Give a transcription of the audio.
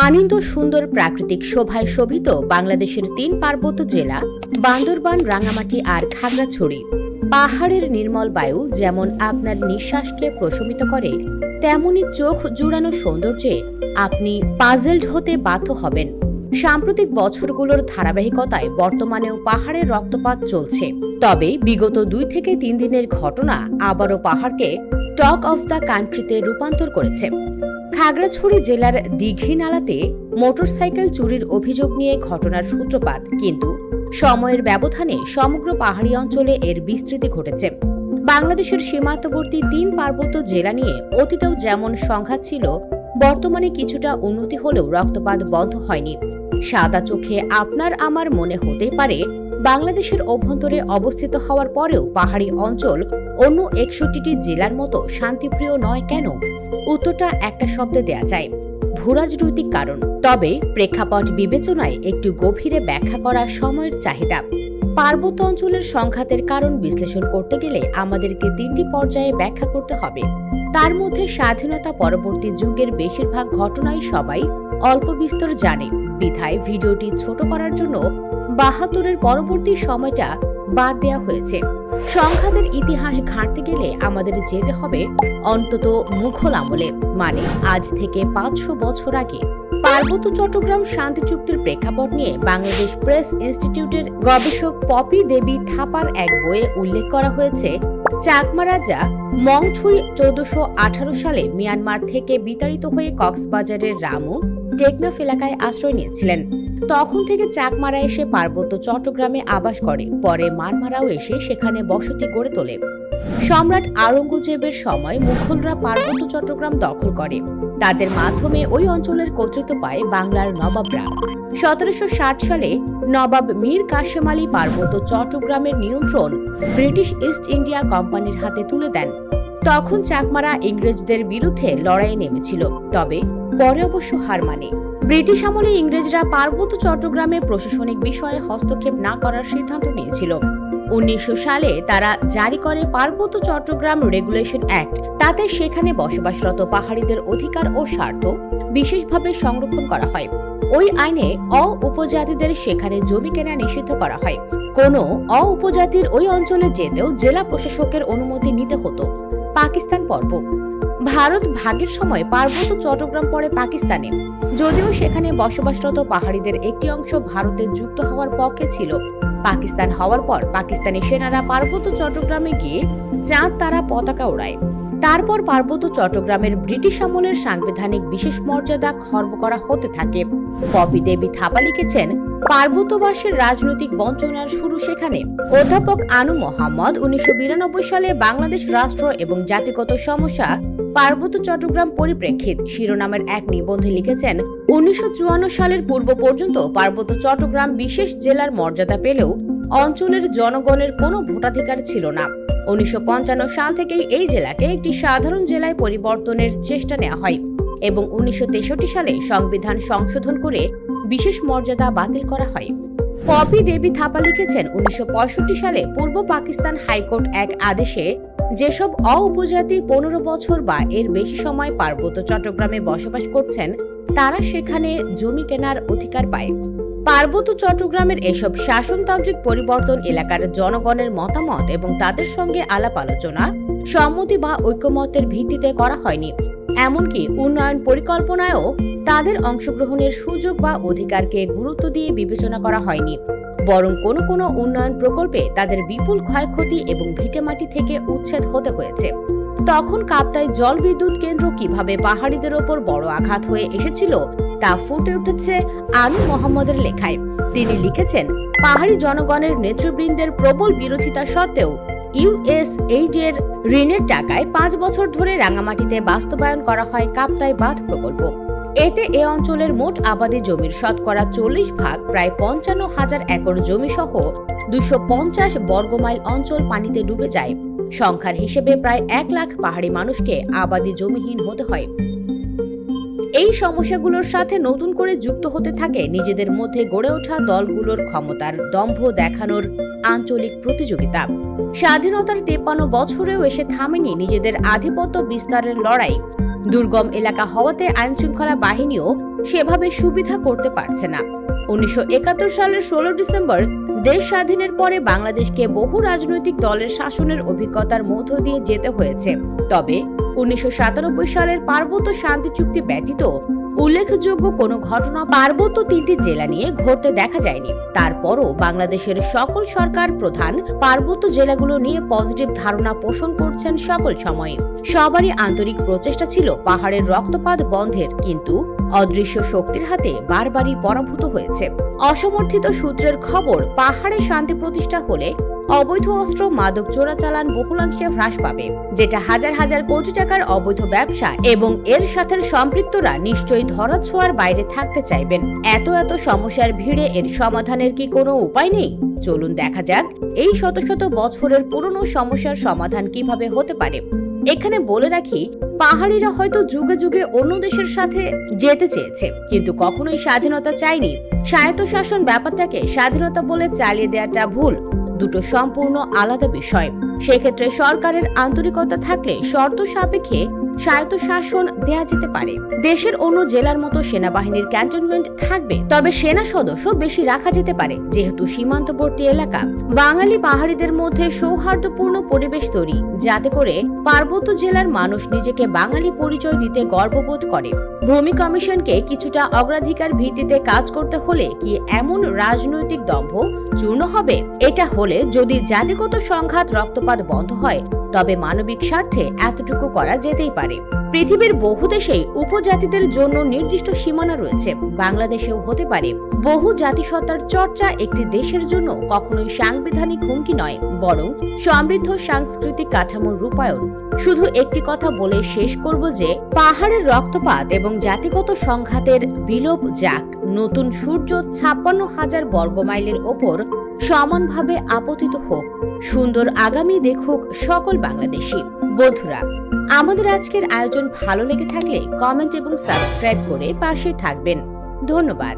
আনন্দ সুন্দর প্রাকৃতিক শোভায় শোভিত বাংলাদেশের ৩ পার্বত্য জেলা বান্দরবান, রাঙ্গামাটি আর খাগড়াছড়ি। পাহাড়ের নির্মল বায়ু যেমন আপনার নিঃশ্বাসকে প্রশমিত করে, তেমনি চোখ জুড়ানো সৌন্দর্যে আপনি পাজেলড হতে বাধ্য হবেন। সাম্প্রতিক বছরগুলোর ধারাবাহিকতায় বর্তমানেও পাহাড়ের রক্তপাত চলছে। তবে বিগত ২ থেকে ৩ দিনের ঘটনা আবারও পাহাড়কে টক অফ দ্য কান্ট্রিতে রূপান্তর করেছে। খাগড়াছড়ি জেলার দীঘিনালাতে মোটরসাইকেল চুরির অভিযোগ নিয়ে ঘটনার সূত্রপাত, কিন্তু সময়ের ব্যবধানে সমগ্র পাহাড়ি অঞ্চলে এর বিস্তৃতি ঘটেছে। বাংলাদেশের সীমান্তবর্তী ৩ পার্বত্য জেলা নিয়ে অতীতেও যেমন সংঘাত ছিল, বর্তমানে কিছুটা উন্নতি হলেও রক্তপাত বন্ধ হয়নি। সাদা চোখে আপনার আমার মনে হতেই পারে, বাংলাদেশের অভ্যন্তরে অবস্থিত হওয়ার পরেও পাহাড়ি অঞ্চল অন্য ৬১টি জেলার মতো শান্তিপ্রিয় নয় কেন? উত্তরটা একটা শব্দে দেয়া যায়, ভূরাজনৈতিক কারণ। তবে প্রেক্ষাপট বিবেচনায় একটু গভীরে ব্যাখ্যা করা সময়ের চাহিদা। পার্বত্য অঞ্চলের সংঘাতের কারণ বিশ্লেষণ করতে গেলে আমাদেরকে ৩টি পর্যায়ে ব্যাখ্যা করতে হবে। তার মধ্যে স্বাধীনতা পরবর্তী যুগের বেশিরভাগ ঘটনাই সবাই অল্প বিস্তর জানে, বিধায় ভিডিওটি ছোট করার জন্য ৭২-এর পরবর্তী সময়টা বাদ দেওয়া হয়েছে। সংঘাতের ইতিহাস ঘাঁটতে গেলে আমাদের যেতে হবে অন্তত মুঘল আমলে, মানে আজ থেকে ৫০০ বছর আগে। পার্বত্য চট্টগ্রাম শান্তি চুক্তির প্রেক্ষাপট নিয়ে বাংলাদেশ প্রেস ইনস্টিটিউটের গবেষক পপি দেবী থাপার এক বইয়ে উল্লেখ করা হয়েছে, চাকমা রাজা মংছুই ১৪১৮ সালে মিয়ানমার থেকে বিতাড়িত হয়ে কক্সবাজারের রামু টেকনাফ এলাকায় আশ্রয় নিয়েছিলেন। তখন থেকে চাকমারা এসে পার্বত্য চট্টগ্রামে আবাস করে, পরে মারমারাও এসে সেখানে বসতি গড়ে তোলে। সম্রাট আওরঙ্গজেবের সময় মুঘলরা পার্বত্য চট্টগ্রাম দখল করে। তাদের মাধ্যমে ওই অঞ্চলের কর্তৃত্ব পায় বাংলার নবাবরা। ১৭৬০ সালে নবাব মীর কাসেম আলী পার্বত্য চট্টগ্রামের নিয়ন্ত্রণ ব্রিটিশ ইস্ট ইন্ডিয়া কোম্পানির হাতে তুলে দেন। তখন চাকমারা ইংরেজদের বিরুদ্ধে লড়াইয়ে নেমেছিল, তবে পরে অবশ্য হার মানে। ব্রিটিশ আমলে ইংরেজরা পার্বত্য চট্টগ্রামে প্রশাসনিক বিষয়ে হস্তক্ষেপ না করার সিদ্ধান্ত নিয়েছিল। ১৯০০ সালে তারা জারি করে পার্বত্য চট্টগ্রাম রেগুলেশন অ্যাক্ট। তাতে সেখানে বসবাসরত পাহাড়িদের অধিকার ও স্বার্থ বিশেষভাবে সংরক্ষণ করা হয়। ওই আইনে উপজাতিদের সেখানে জমি কেনা নিষিদ্ধ করা হয়। কোনো উপজাতির ওই অঞ্চলে যেতেও জেলা প্রশাসকের অনুমতি নিতে হতো। পাকিস্তান পর্ব। ভারত ভাগের সময় পার্বত্য চট্টগ্রাম পড়ে পাকিস্তানে। যদিও সেখানে বসবাসরত পাহাড়িদের একটি অংশ ভারতে যুক্ত হওয়ার পক্ষে ছিল। পাকিস্তান হওয়ার পর পাকিস্তানি সেনারা পার্বত্য চট্টগ্রামে গিয়ে চাঁদ তারা পতাকা ওড়ায়। তারপর পার্বত্য চট্টগ্রামের ব্রিটিশ আমলের সাংবিধানিক বিশেষ মর্যাদা খর্ব করা হতে থাকে। পপি দেবী থাপা লিখেছেন, পার্বত্যবাসীর রাজনৈতিক বঞ্চনার শুরু সেখানে। অধ্যাপক আনু মোহাম্মদ ১৯৯২ সালে বাংলাদেশ রাষ্ট্র এবং জাতিগত সমস্যা পার্বত্য চট্টগ্রাম পরিপ্রেক্ষিত শিরোনামের এক নিবন্ধে লিখেছেন, ১৯৫৪ সালের পূর্ব পর্যন্ত পার্বত্য চট্টগ্রাম বিশেষ জেলার মর্যাদা পেলেও অঞ্চলের জনগণের কোনো ভোটাধিকার ছিল না। ১৯৫৫ সাল থেকেই এই জেলাকে একটি সাধারণ জেলায় পরিবর্তনের চেষ্টা নেওয়া হয় এবং ১৯৬৩ সালে সংবিধান সংশোধন করে বিশেষ মর্যাদা বাতিল করা হয়। পপি দেবী থাপা লিখেছেন, ১৯৬৫ সালে পূর্ব পাকিস্তান হাইকোর্ট এক আদেশে যেসব উপজাতি ১৫ বছর বা এর বেশি সময় পার্বত্য চট্টগ্রামে বসবাস করছেন, তারা সেখানে জমি কেনার অধিকার পায়। পার্বত্য চট্টগ্রামের এসব শাসনতান্ত্রিক পরিবর্তন এলাকার জনগণের মতামত এবং তাদের সঙ্গে আলাপ আলোচনা, সম্মতি বা ঐকমত্যের ভিত্তিতে করা হয়নি। এমনকি উন্নয়ন পরিকল্পনায়ও তাদের অংশগ্রহণের সুযোগ বা অধিকারকে গুরুত্ব দিয়ে বিবেচনা করা হয়নি, বরং কোনো কোনো উন্নয়ন প্রকল্পে তাদের বিপুল ক্ষয়ক্ষতি এবং ভিটেমাটি থেকে উচ্ছেদ হতে হয়েছে। তখন কাপ্তাই জল বিদ্যুৎ কেন্দ্র কিভাবে পাহাড়িদের ওপর বড় আঘাত হয়ে এসেছিল তা ফুটে উঠেছে আনু মোহাম্মদের লেখায়। তিনি লিখেছেন, পাহাড়ি জনগণের নেতৃবৃন্দের প্রবল বিরোধিতা সত্ত্বেও ইউএসএইডের ঋণের টাকায় ৫ বছর ধরে রাঙামাটিতে বাস্তবায়ন করা হয় কাপ্তাই বাঁধ প্রকল্প। এতে এ অঞ্চলের মোট আবাদি জমির শতকরা ৪০% প্রায় ৫৫,০০০ একর জমি সহ ২৫০ বর্গমাইল অঞ্চল পানিতে ডুবে যায়। সংখ্যার হিসেবে প্রায় ১ লাখ পাহাড়ি মানুষকে আবাদি জমিহীন হতে হয়। এই সমস্যাগুলোর সাথে নতুন করে যুক্ত হতে থাকে নিজেদের মধ্যে গড়ে ওঠা দলগুলোর ক্ষমতার দম্ভ দেখানোর আঞ্চলিক প্রতিযোগিতা। স্বাধীনতার ৫৩ বছরেও এসে থামেনি নিজেদের আধিপত্য বিস্তারের লড়াই। দুর্গম এলাকা হওয়াতে আইনশৃঙ্খলা বাহিনীও সেভাবে সুবিধা করতে পারছে না। 1971 সালের 16 ডিসেম্বর দেশ স্বাধীনের পরে বাংলাদেশকে বহু রাজনৈতিক দলের শাসনের অভিজ্ঞতার মধ্য দিয়ে যেতে হয়েছে। তবে 1997 সালের পার্বত্য শান্তি চুক্তি ব্যতীত উল্লেখযোগ্য কোনো ঘটনা পার্বত্য 3টি জেলা নিয়ে ঘটতে দেখা যায়নি। তারপরও বাংলাদেশের সকল সরকার প্রধান পার্বত্য জেলাগুলো নিয়ে পজিটিভ ধারণা পোষণ করছেন সকল সময়ে। সবারই আন্তরিক প্রচেষ্টা ছিল পাহাড়ের রক্তপাত বন্ধের, কিন্তু অদৃশ্য শক্তির হাতে বারবারই পরাভূত হয়েছে। অসমর্থিত সূত্রের খবর, পাহাড়ে শান্তি প্রতিষ্ঠা হলে অবৈধ অস্ত্র মাদক চোরাচালান বহুলাংশে হ্রাস পাবে, যেটা হাজার হাজার কোটি টাকার অবৈধ ব্যবসা এবং এর সাথে সম্পৃক্তরা নিশ্চয়ই ধরাছোঁয়ার বাইরে থাকতে চাইবেন। এত সমস্যার ভিড়ে এর সমাধানের কি কোনো উপায় নেই? চলুন দেখা যাক এই শত শত বছরের পুরনো সমস্যার সমাধান কিভাবে হতে পারে। এখানে বলে রাখি, পাহাড়িরা হয়তো যুগে যুগে অন্য দেশের সাথে যেতে চেয়েছে, কিন্তু কখনোই স্বাধীনতা চায়নি। স্বায়ত্তশাসন ব্যাপারটাকে স্বাধীনতা বলে চালিয়ে দেওয়াটা ভুল, দুটো সম্পূর্ণ আলাদা বিষয়। সেক্ষেত্রে সরকারের আন্তরিকতা থাকলে শর্ত সাপেক্ষে স্বায়ত্তশাসন দেয়া যেতে পারে। দেশের অন্য জেলার মতো সেনাবাহিনীর ক্যান্টনমেন্ট থাকবে, তবে সেনা সদস্য বেশি রাখা যেতে পারে, যেহেতু সীমান্তবর্তী এলাকা। বাঙালি পাহাড়িদের মধ্যে সৌহার্দ্যপূর্ণ পরিবেশ তৈরি, যাতে করে পার্বত্য জেলার মানুষ নিজেকে বাঙালি পরিচয় দিতে গর্ববোধ করে। ভূমি কমিশনকে কিছুটা অগ্রাধিকার ভিত্তিতে কাজ করতে হলে কি এমন রাজনৈতিক দম্ভ চূর্ণ হবে? এটা হলে যদি জাতিগত সংঘাত রক্তপাত বন্ধ হয়, তবে মানবিক স্বার্থে এতটুকু করা যেতেই পারে। পৃথিবীর বহু দেশেই উপজাতিদের জন্য নির্দিষ্ট সীমানা রয়েছে, বাংলাদেশেও হতে পারে। বহু জাতিসত্তার চর্চা একটি দেশের জন্য কখনোই সাংবিধানিক হুমকি নয়, বরং সমৃদ্ধ সাংস্কৃতিক কাঠামোর রূপায়ণ। শুধু একটি কথা বলে শেষ করব যে, পাহাড়ের রক্তপাত এবং জাতিগত সংঘাতের বিলোপ যাক, নতুন সূর্য 56,000 বর্গমাইলের ওপর সমানভাবে আপতিত হোক, সুন্দর আগামী দেখুক সকল বাংলাদেশী। বন্ধুরা, আমাদের আজকের আয়োজন ভালো লেগে থাকলে কমেন্ট এবং সাবস্ক্রাইব করে পাশে থাকবেন। ধন্যবাদ।